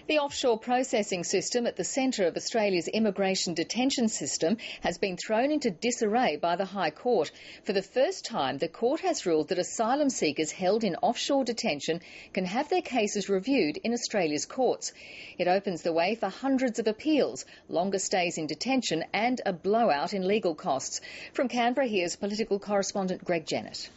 The offshore processing system at the centre of Australia's immigration detention system has been thrown into disarray by the High Court. For the first time, the court has ruled that asylum seekers held in offshore detention can have their cases reviewed in Australia's courts. It opens the way for hundreds of appeals, longer stays in detention and a blowout in legal costs. From Canberra, here's political correspondent Greg Jennett.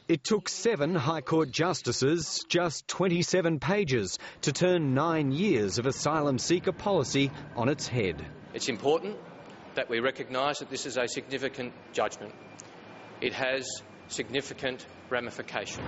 It took 7 High Court justices just 27 pages to turn 9 years of asylum seeker policy on its head. It's important that we recognise that this is a significant judgment. It has significant ramifications.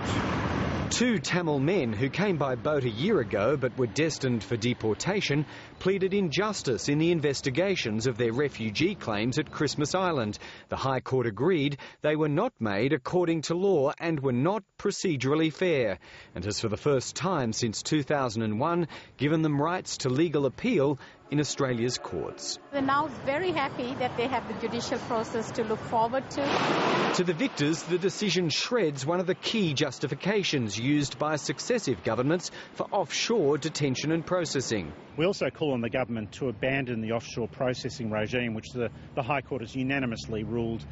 2 Tamil men who came by boat a year ago but were destined for deportation pleaded injustice in the investigations of their refugee claims at Christmas Island. The High Court agreed they were not made according to law and were not procedurally fair, and has for the first time since 2001 given them rights to legal appeal in Australia's courts. We're now very happy that they have the judicial process to look forward to. To the victors, the decision shreds one of the key justifications used by successive governments for offshore detention and processing. We also call on the government to abandon the offshore processing regime, which the High Court has unanimously ruled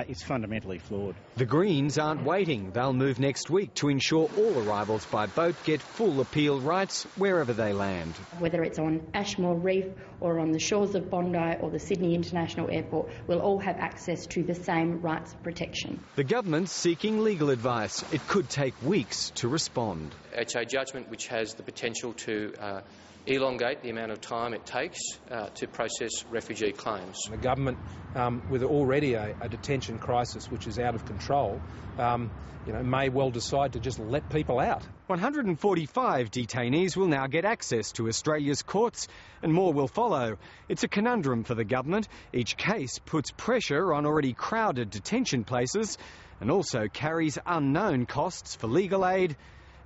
is fundamentally flawed. The Greens aren't waiting. They'll move next week to ensure all arrivals by boat get full appeal rights wherever they land. Whether it's on Ashmore Reef or on the shores of Bondi or the Sydney International Airport, will all have access to the same rights of protection. The government's seeking legal advice. It could take weeks to respond. It's a judgment which has the potential to elongate the amount of time it takes to process refugee claims. The government, with already a detention crisis which is out of control, may well decide to just let people out. 145 detainees will now get access to Australia's courts, and more will follow. It's a conundrum for the government. Each case puts pressure on already crowded detention places and also carries unknown costs for legal aid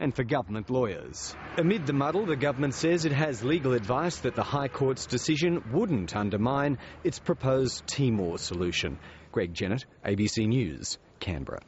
and for government lawyers. Amid the muddle, the government says it has legal advice that the High Court's decision wouldn't undermine its proposed Timor solution. Greg Jennett, ABC News, Canberra.